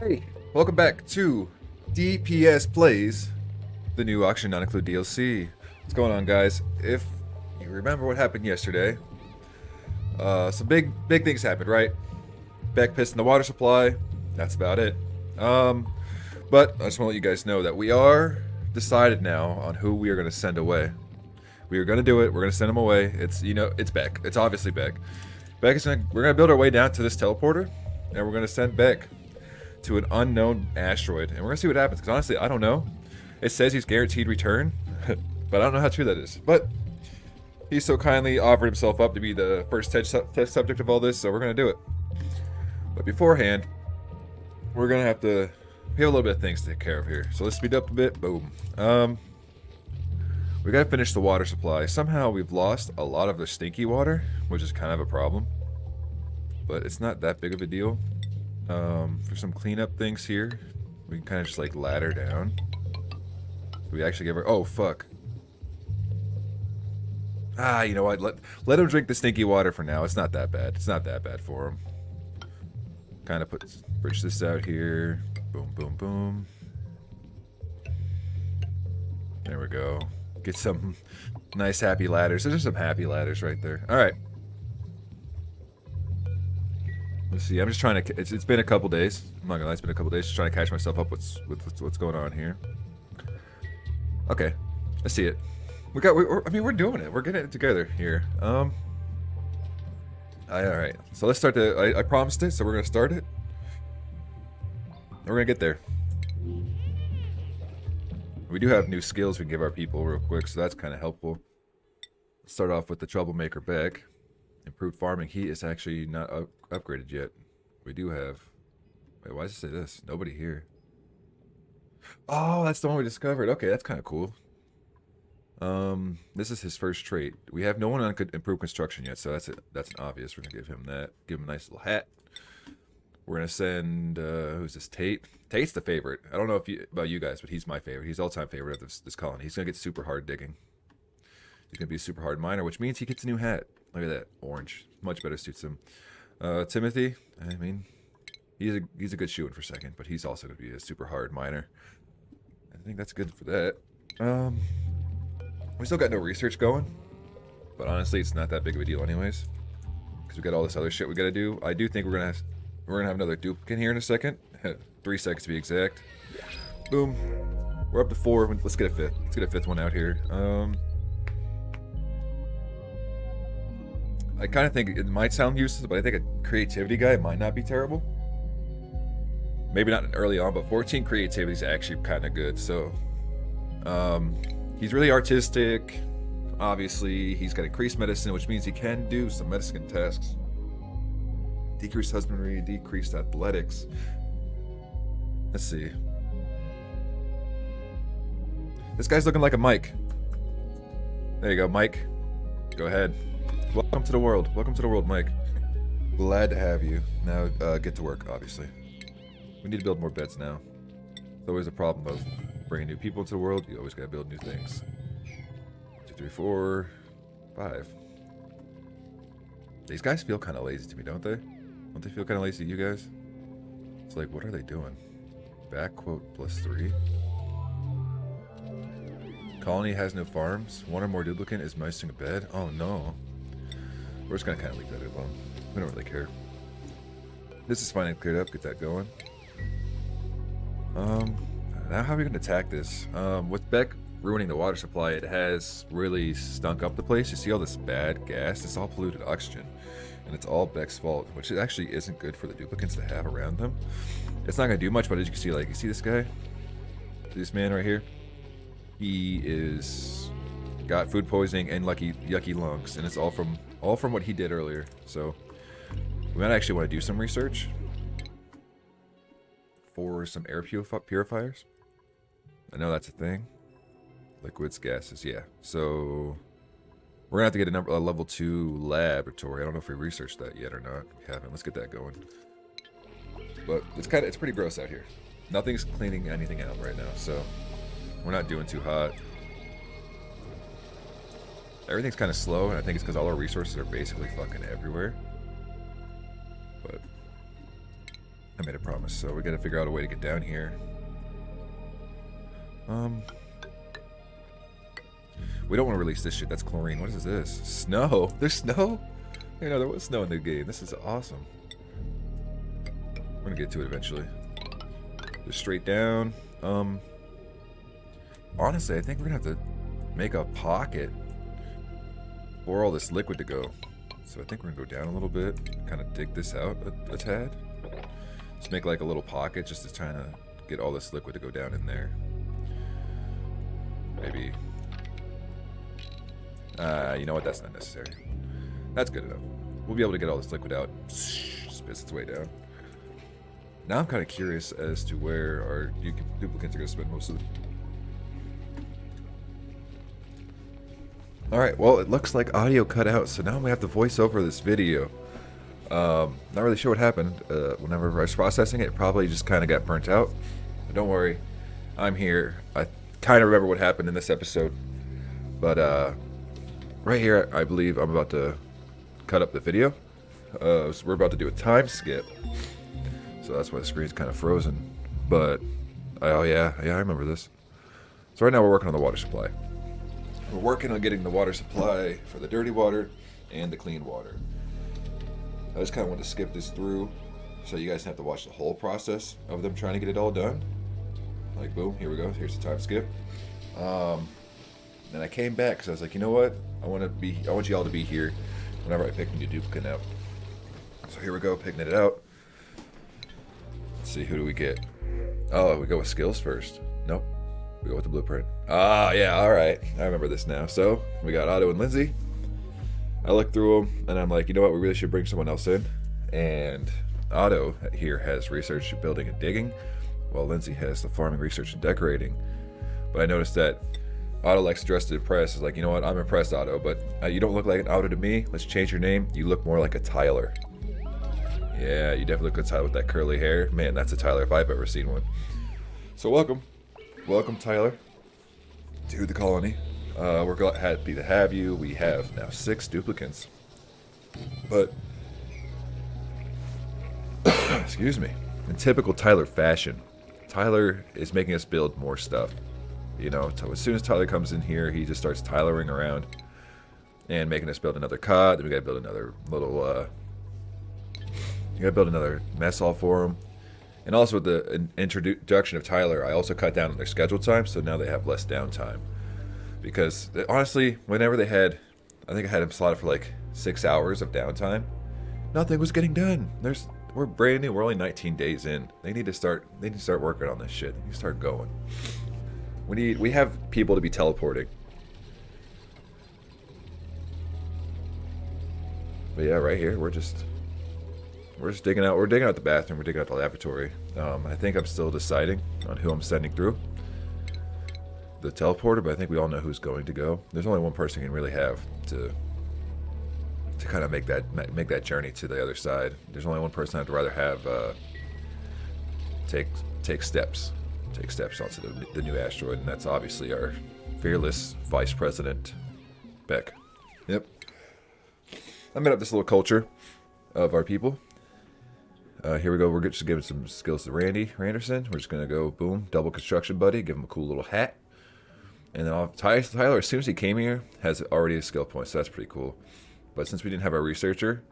Hey, welcome back to DPS Plays, the new auction non-include DLC. What's going on, guys? If you remember what happened yesterday, some big things happened, right? Beck pissed in the water supply. That's about it. But I just want to let you guys know that we are decided now on who we are going to send away. We are going to do it. We're going to send him away. It's Beck. It's obviously Beck. We're going to build our way down to this teleporter, and we're going to send Beck to an unknown asteroid, and we're gonna see what happens. Because honestly, I don't know. It says he's guaranteed return, but I don't know how true that is. But he so kindly offered himself up to be the first test subject of all this, so we're gonna do it. But beforehand, we have a little bit of things to take care of here. So let's speed up a bit. Boom. We gotta finish the water supply. Somehow we've lost a lot of the stinky water, which is kind of a problem. But it's not that big of a deal. For some cleanup things here, we can kind of just like ladder down. We actually give her. Oh fuck! You know what? Let him drink the stinky water for now. It's not that bad. It's not that bad for him. Kind of bridge this out here. Boom, boom, boom. There we go. Get some nice happy ladders. There's some happy ladders right there. All right. Let's see. I'm just trying to. It's been a couple days. I'm not gonna lie. It's been a couple days. Just trying to catch myself up with what's going on here. Okay, I see it. We're doing it. We're getting it together here. All right. So let's start I promised it, so we're gonna start it. And we're gonna get there. We do have new skills we can give our people real quick, so that's kind of helpful. Let's start off with the troublemaker Beck. Improved farming. He is actually not upgraded yet. We do have. Wait, why does it say this? Nobody here. Oh, that's the one we discovered. Okay, that's kind of cool. This is his first trait. We have no one on improved construction yet, so that's it. That's an obvious. We're gonna give him that. Give him a nice little hat. We're gonna send. Who's this? Tate. Tate's the favorite. I don't know about you guys, but he's my favorite. He's all-time favorite of this colony. He's gonna get super hard digging. He's gonna be a super hard miner, which means he gets a new hat. Look at that, orange. Much better suits him. Timothy, I mean, he's a good shoo-in for second, but he's also going to be a super hard miner. I think that's good for that. We still got no research going, but honestly, it's not that big of a deal anyways, because we got all this other shit we got to do. I do think we're gonna have another duplicant here in a second. 3 seconds to be exact. Boom. We're up to 4. Let's get a fifth. Let's get a fifth one out here. I kind of think it might sound useless, but I think a creativity guy might not be terrible. Maybe not early on, but 14 creativity is actually kind of good. So, he's really artistic. Obviously, he's got increased medicine, which means he can do some medicine tasks. Decreased husbandry, decreased athletics. Let's see. This guy's looking like a Mike. There you go, Mike. Go ahead. Welcome to the world. Welcome to the world, Mike. Glad to have you. Now, get to work, obviously. We need to build more beds now. It's always a problem of bringing new people into the world. You always gotta build new things. 2, 3, 4, 5. These guys feel kind of lazy to me, don't they? Don't they feel kind of lazy to you guys? It's like, what are they doing? Back quote +3. Colony has no farms. 1 or more duplicant is missing a bed. Oh no. We're just gonna kind of leave that alone. We don't really care. This is finally cleared up. Get that going. Now how are we gonna attack this? With Beck ruining the water supply, it has really stunk up the place. You see all this bad gas? It's all polluted oxygen, and it's all Beck's fault, which actually isn't good for the duplicants to have around them. It's not gonna do much, but as you can see, like you see this guy, this man right here, he is got food poisoning and yucky lungs, and it's all from what he did earlier. So we might actually want to do some research for some air purifiers. I know that's a thing. Liquids, gases, yeah. So we're gonna have to get a level 2 laboratory. I don't know if we researched that yet or not. We haven't. Let's get that going. But it's pretty gross out here. Nothing's cleaning anything out right now, so we're not doing too hot. Everything's kind of slow, and I think it's because all our resources are basically fucking everywhere. But I made a promise, so we gotta figure out a way to get down here. We don't want to release this shit. That's chlorine. What is this? Snow? There's snow? You know, there was snow in the game. This is awesome. We're gonna get to it eventually. Just straight down. Honestly, I think we're gonna have to make a pocket for all this liquid to go. So I think we're gonna go down a little bit, kind of dig this out a tad. Just make like a little pocket just to try to get all this liquid to go down in there. Maybe. You know what? That's not necessary. That's good enough. We'll be able to get all this liquid out. Spits its way down. Now I'm kind of curious as to where our duplicants are going to spend most of the... Alright, well, it looks like audio cut out, so now we have to voice over this video. Not really sure what happened. Whenever I was processing it, probably just kind of got burnt out. But don't worry, I'm here. I kind of remember what happened in this episode. But right here, I believe I'm about to cut up the video. So we're about to do a time skip. So that's why the screen's kind of frozen. But, oh yeah, I remember this. So right now we're working on the water supply. We're working on getting the water supply for the dirty water and the clean water. I just kind of want to skip this through so you guys have to watch the whole process of them trying to get it all done. Like, boom, here we go. Here's the time skip. And I came back because I was like, you know what? I want you all to be here whenever I pick a new duplicant out. So here we go, picking it out. Let's see, who do we get? Oh, we go with skills first. Nope. We go with the blueprint. Ah, yeah, all right. I remember this now. So we got Otto and Lindsay. I looked through them, and I'm like, you know what? We really should bring someone else in. And Otto here has research, building, and digging, while Lindsay has the farming, research, and decorating. But I noticed that Otto likes to dress to impress. Is like, you know what? I'm impressed, Otto, but you don't look like an Otto to me. Let's change your name. You look more like a Tyler. Yeah, you definitely look like a Tyler with that curly hair. Man, that's a Tyler if I've ever seen one. So welcome. Welcome, Tyler, to the colony. We're happy to have you. We have now 6 duplicants. But, excuse me, in typical Tyler fashion, Tyler is making us build more stuff. You know, so as soon as Tyler comes in here, he just starts Tylering around and making us build another cot. Then we gotta build another little, you gotta build another mess hall for him. And also with the introduction of Tyler, I also cut down on their schedule time, so now they have less downtime. Because, honestly, whenever they had, I think I had them slotted for like 6 hours of downtime, nothing was getting done. We're brand new, we're only 19 days in. They need to start working on this shit. They need to start going. We have people to be teleporting. But yeah, right here, we're just digging out. We're digging out the bathroom. We're digging out the lavatory. I think I'm still deciding on who I'm sending through the teleporter, but I think we all know who's going to go. There's only one person who can really have to kind of make that journey to the other side. There's only one person I'd rather have take steps onto the new asteroid, and that's obviously our fearless Vice President Beck. Yep. I made up this little culture of our people. Here we go. We're just giving some skills to Randy Randerson. We're just going to go, boom, double construction buddy. Give him a cool little hat. And then Tyler, as soon as he came here, has already a skill point, so that's pretty cool. But since we didn't have our researcher,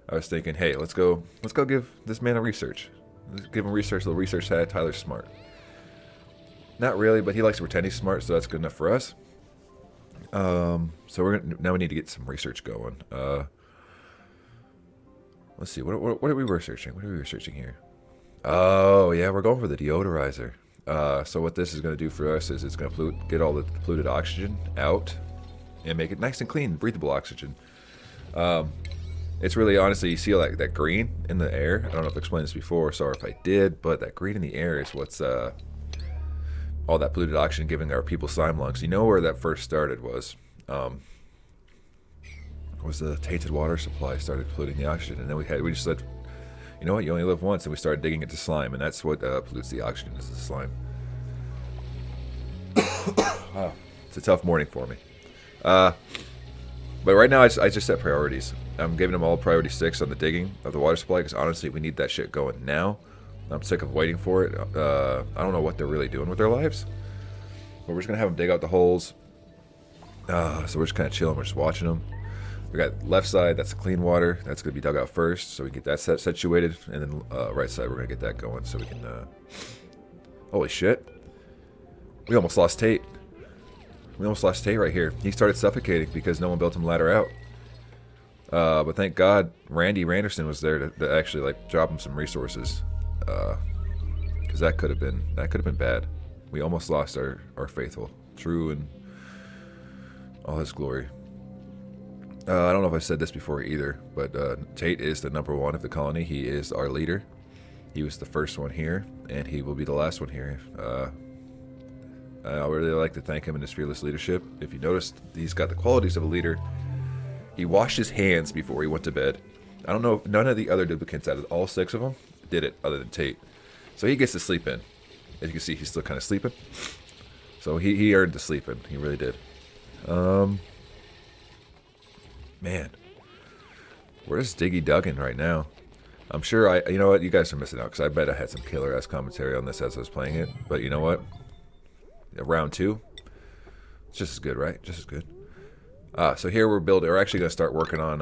I was thinking, hey, let's go give this man a research. Let's give him research, a little research hat. Tyler's smart. Not really, but he likes to pretend he's smart, so that's good enough for us. So now we need to get some research going. Let's see, what are we researching? What are we researching here? Oh, yeah, we're going for the deodorizer. So what this is going to do for us is it's going to get all the polluted oxygen out and make it nice and clean, breathable oxygen. It's really, honestly, you see all that green in the air. I don't know if I explained this before, sorry if I did, but that green in the air is what's all that polluted oxygen giving our people slime lungs. You know where that first started was the tainted water supply started polluting the oxygen, and then we just said, you know what, you only live once, and we started digging into slime, and that's what pollutes the oxygen, is the slime. Wow, it's a tough morning for me. But right now I just set priorities. I'm giving them all priority 6 on the digging of the water supply, because honestly we need that shit going now I'm sick of waiting for it. I don't know what they're really doing with their lives. But we're just going to have them dig out the holes. So we're just kind of chilling. We're just watching them. We got left side, that's the clean water. That's going to be dug out first, so we get that situated. And then right side, we're going to get that going so we can... Holy shit. We almost lost Tate. We almost lost Tate right here. He started suffocating because no one built him a ladder out. But thank God Randy Randerson was there to actually like drop him some resources. Because that could have been bad. We almost lost our faithful, true in all his glory. I don't know if I said this before either, but Tate is the #1 of the colony. He is our leader. He was the first one here, and he will be the last one here. I really like to thank him in his fearless leadership. If you noticed, he's got the qualities of a leader. He washed his hands before he went to bed. I don't know if none of the other duplicants out of all 6 of them did it other than Tate. So he gets to sleep in. As you can see, he's still kind of sleeping. So he earned the sleeping. He really did. Man. Where's Diggy Duggan right now? I'm sure you know what? You guys are missing out because I bet I had some killer ass commentary on this as I was playing it. But you know what? Round 2. It's just as good, right? Just as good. So here we're actually going to start working on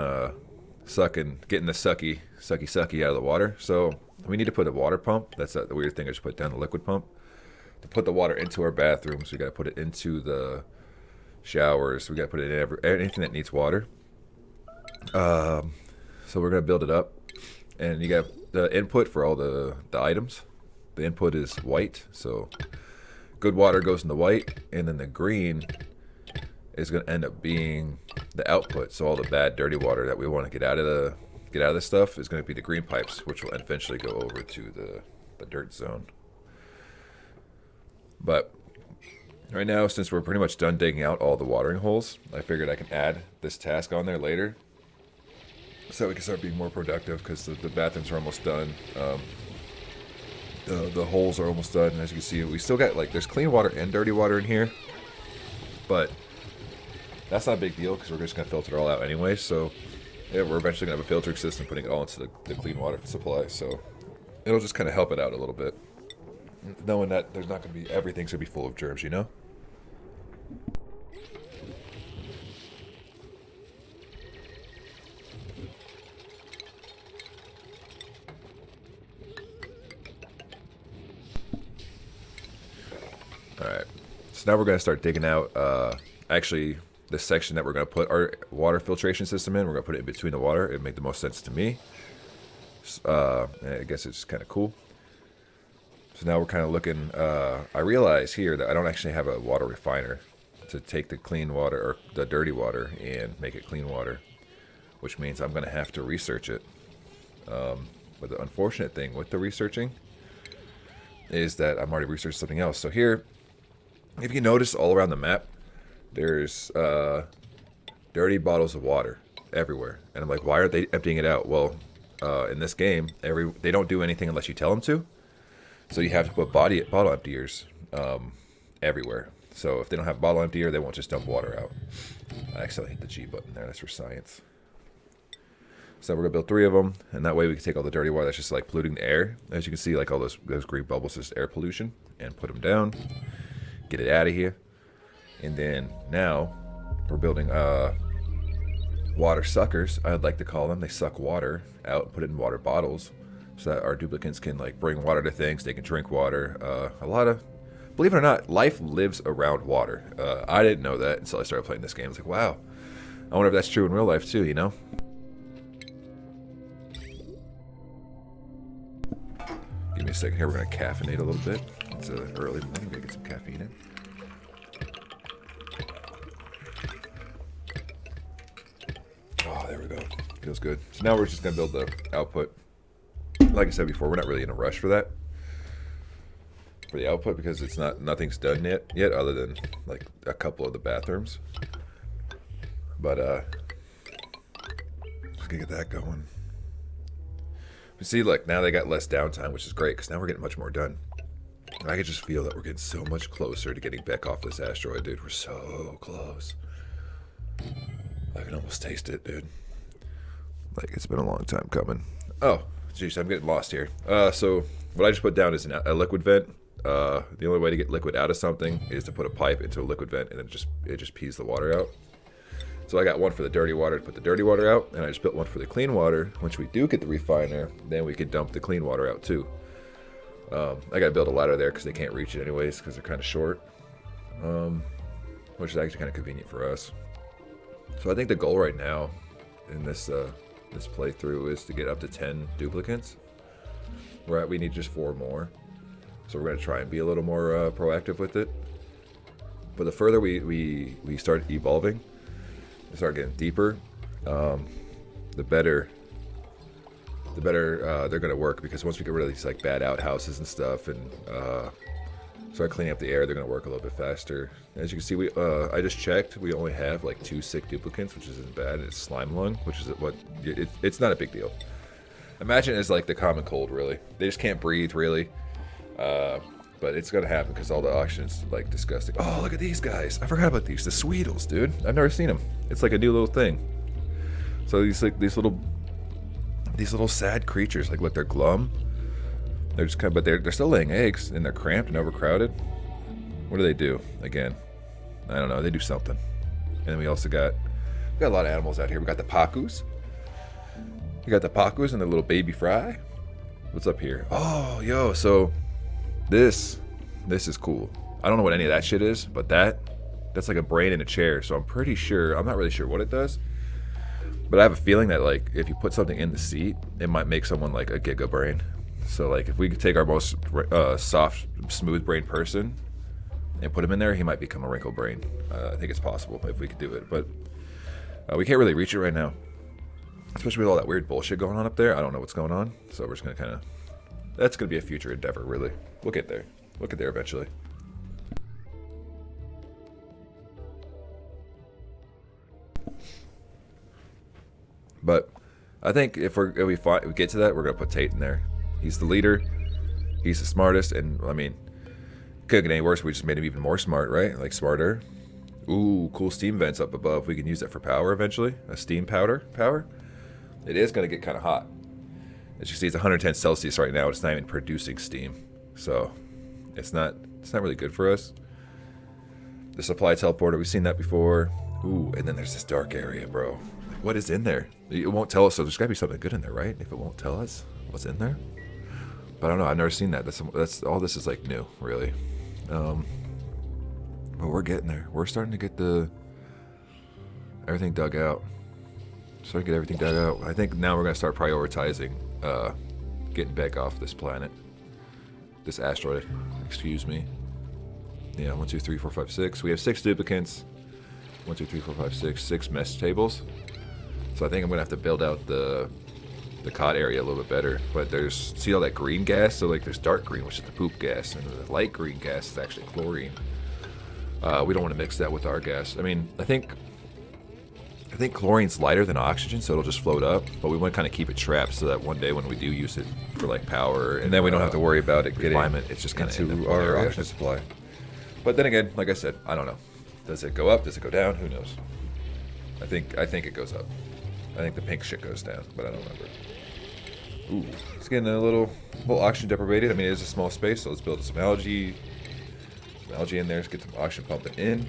getting the sucky out of the water. So we need to put a water pump. That's the weird thing. I just put down the liquid pump to put the water into our bathrooms. We got to put it into the showers. We got to put it in anything that needs water. So we're going to build it up, and you got the input for all the items. The input is white, so good water goes in the white, and then the green is going to end up being the output. So all the bad, dirty water that we want to get out of this stuff is going to be the green pipes, which will eventually go over to the dirt zone. But right now, since we're pretty much done digging out all the watering holes, I figured I can add this task on there later, so we can start being more productive because the bathrooms are almost done. The holes are almost done. And as you can see, we still got there's clean water and dirty water in here, but that's not a big deal because we're just going to filter it all out anyway. So yeah, we're eventually going to have a filtering system putting it all into the clean water supply. So it'll just kind of help it out a little bit, knowing that there's not going to be everything's going to be full of germs, you know? Alright, so now we're going to start digging out, actually, this section that we're going to put our water filtration system in. We're going to put it in between the water. It made the most sense to me. I guess it's kind of cool. So now we're kind of looking, I realize here that I don't actually have a water refiner to take the clean water, or the dirty water, and make it clean water, which means I'm going to have to research it. But the unfortunate thing with the researching is that I'm already researched something else. So here, if you notice all around the map, there's dirty bottles of water everywhere. And I'm like, why aren't they emptying it out? Well, in this game, they don't do anything unless you tell them to. So you have to put bottle emptiers everywhere. So if they don't have a bottle emptier, they won't just dump water out. I accidentally hit the G button there. That's for science. So we're going to build 3 of them, and that way we can take all the dirty water that's just polluting the air. As you can see, all those green bubbles is air pollution, and put them down, get it out of here. And then now we're building water suckers, I'd like to call them. They suck water out and put it in water bottles so that our duplicants can bring water to things. They can drink water. Believe it or not, life lives around water. I didn't know that until I started playing this game. I was like, wow, I wonder if that's true in real life too, you know? Give me a second here. We're going to caffeinate a little bit. It's early morning. We're going to get some caffeine in. Oh, there we go. Feels good. So now we're just going to build the output. Like I said before, we're not really in a rush for that. For the output, because nothing's done yet other than a couple of the bathrooms. But just going to get that going. You see, now they got less downtime, which is great, because now we're getting much more done. And I can just feel that we're getting so much closer to getting back off this asteroid, dude. We're so close. I can almost taste it, dude. It's been a long time coming. Oh, jeez, I'm getting lost here. So What I just put down is a liquid vent. The only way to get liquid out of something is to put a pipe into a liquid vent, and it just pees the water out. So I got one for the dirty water to put the dirty water out, and I just built one for the clean water. Once we do get the refiner, then we can dump the clean water out too. I gotta build a ladder there because they can't reach it anyways because they're kind of short, which is actually kind of convenient for us. So I think the goal right now in this playthrough is to get up to 10 duplicants. We need just 4 more, so we're gonna try and be a little more proactive with it. But the further we start evolving, we start getting deeper, the better they're gonna work, because once we get rid of these like bad outhouses and stuff and start cleaning up the air, they're gonna work a little bit faster. As you can see, I just checked, we only have like 2 sick duplicants, which isn't bad. It's slime lung, which is it's not a big deal. Imagine it's like the common cold, really. They just can't breathe, really. But it's gonna happen because all the oxygen's like disgusting. Oh, look at these guys! I forgot about these. The Sweetles, dude. I've never seen them. It's like a new little thing. So these little sad creatures, like look, they're glum. They're just but they're still laying eggs, and they're cramped and overcrowded. What do? Again, I don't know. They do something. And then we got a lot of animals out here. We got the Pacus. We got the Pacus and the little baby fry. What's up here? Oh, yo, so this is cool. I don't know what any of that shit is, but that's like a brain in a chair. So I'm not really sure what it does. But I have a feeling that like if you put something in the seat, it might make someone like a giga brain. So like if we could take our most soft, smooth brain person and put him in there, he might become a wrinkle brain. I think it's possible if we could do it, but we can't really reach it right now, especially with all that weird bullshit going on up there. I don't know what's going on, so we're just gonna that's gonna be a future endeavor, really. We'll get there. We'll get there eventually. But I think if we get to that, we're gonna put Tate in there. He's the leader. He's the smartest, and I mean, couldn't get any worse. We just made him even more smart, right? Like smarter. Ooh, cool steam vents up above. We can use that for power eventually. A steam power. It is gonna get kind of hot. As you see, it's 110 Celsius right now. It's not even producing steam, so it's not really good for us. The supply teleporter, we've seen that before. Ooh, and then there's this dark area, bro. Like, what is in there? It won't tell us, so there's gotta be something good in there, right? If it won't tell us what's in there. But I don't know, I've never seen that. That's all this is like new, really. But we're getting there. We're starting to get everything dug out. I think now we're gonna start prioritizing getting back off this planet. This asteroid, excuse me. Yeah, 1, 2, 3, 4, 5, 6. We have 6 duplicants. 1, 2, 3, 4, 5, 6. 6 mess tables. So I think I'm gonna have to build out the cot area a little bit better. But see all that green gas? So like there's dark green, which is the poop gas, and the light green gas is actually chlorine. We don't want to mix that with our gas. I mean, I think chlorine's lighter than oxygen, so it'll just float up. But we want to kind of keep it trapped so that one day when we do use it for like power, and then we don't have to worry about it getting it's just kind of into our oxygen supply. But then again, like I said, I don't know. Does it go up? Does it go down? Who knows? I think it goes up. I think the pink shit goes down, but I don't remember. Ooh, it's getting a little oxygen deprivated. I mean, it is a small space, so let's build some algae in there. Let's get some oxygen pumping in.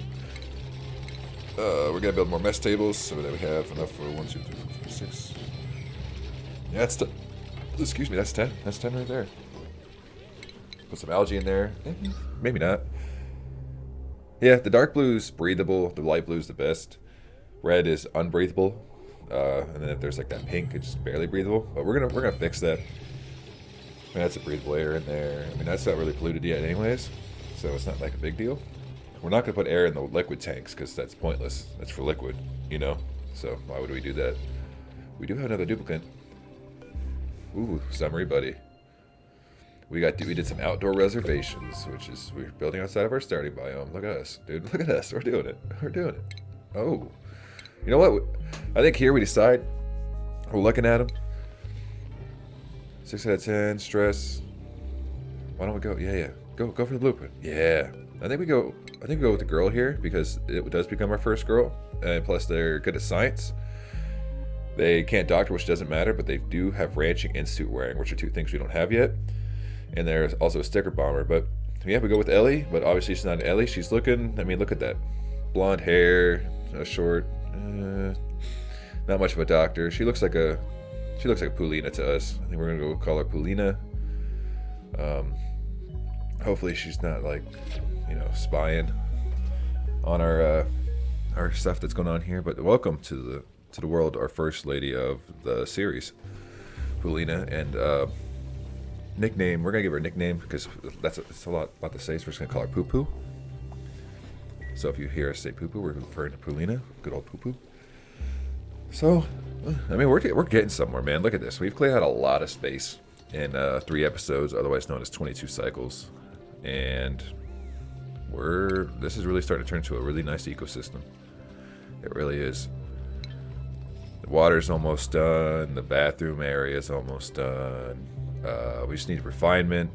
We're gonna build more mess tables so that we have enough for 1, 2, 3, 4, 5, 6. Yeah, that's 10. Excuse me, that's 10. That's 10 right there. Put some algae in there. Maybe not. Yeah, the dark blue is breathable. The light blue is the best. Red is unbreathable. And then if there's like that pink, it's just barely breathable. But we're gonna fix that. I mean, that's a breathable air in there. I mean, that's not really polluted yet, anyways. So it's not like a big deal. We're not gonna put air in the liquid tanks because that's pointless. That's for liquid, you know. So why would we do that? We do have another duplicant. Ooh, summary buddy. We did some outdoor reservations, which is we're building outside of our starting biome. Look at us, dude. Look at us. We're doing it. Oh, you know what? I think here we decide. We're looking at them. 6 out of 10. Stress. Why don't we go? Yeah. Go for the blueprint. Yeah. I think we go with the girl here because it does become our first girl, and plus they're good at science. They can't doctor, which doesn't matter, but they do have ranching and suit wearing, which are 2 things we don't have yet. And there's also a sticker bomber. But yeah, we go with Ellie. But obviously she's not an Ellie. She's looking. I mean, look at that, blonde hair, short. Not much of a doctor. She looks like a Paulina to us. I think we're gonna go call her Paulina. Hopefully she's not like, spying on our stuff that's going on here. But welcome to the world, our first lady of the series, Paulina, and nickname. We're gonna give her a nickname because it's a lot about to say. So we're just gonna call her Poo Poo. So if you hear us say Poo Poo, we're referring to Paulina, good old Poo Poo. So, I mean, we're getting somewhere, man. Look at this. We've cleared out a lot of space in 3 episodes, otherwise known as 22 cycles, and this is really starting to turn into a really nice ecosystem. It really is. The water's almost done. The bathroom area is almost done. We just need refinement.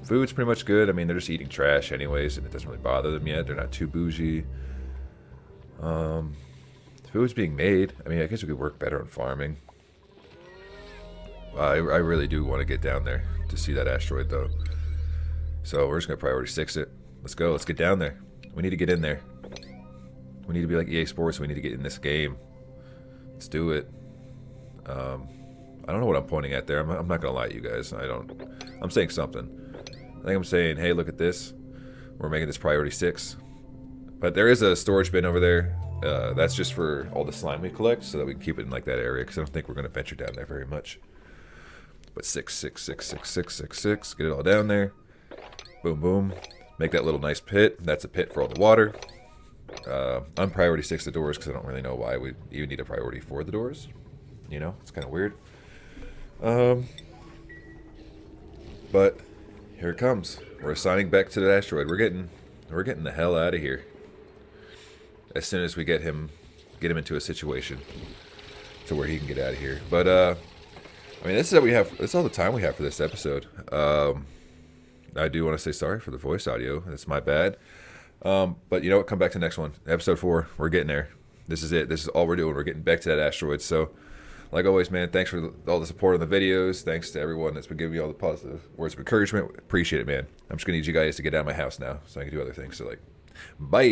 Food's pretty much good. I mean, they're just eating trash anyways, and it doesn't really bother them yet. They're not too bougie. Food's being made. I mean, I guess we could work better on farming. I really do want to get down there to see that asteroid, though. So we're just going to priority 6 it. Let's go. Let's get down there. We need to get in there. We need to be like EA Sports. We need to get in this game. Let's do it. I don't know what I'm pointing at there. I'm not going to lie to you guys. I'm saying something. I think I'm saying, hey, look at this. We're making this priority 6. But there is a storage bin over there. That's just for all the slime we collect, so that we can keep it in like that area, because I don't think we're going to venture down there very much. But 6, 6, 6, 6, 6, 6, 6. Get it all down there. Boom, boom. Make that little nice pit. That's a pit for all the water. I'm priority 6 the doors, because I don't really know why we even need a priority for the doors. It's kind of weird. But here it comes. We're assigning back to the asteroid. We're getting the hell out of here. As soon as we get him into a situation to where he can get out of here. But I mean, this is all the time we have for this episode. I do want to say sorry for the voice audio. That's my bad. But you know what? Come back to the next one. Episode 4. We're getting there. This is it. This is all we're doing. We're getting back to that asteroid. So, like always, man, thanks for all the support on the videos. Thanks to everyone that's been giving me all the positive words of encouragement. Appreciate it, man. I'm just going to need you guys to get out of my house now so I can do other things. So, bye.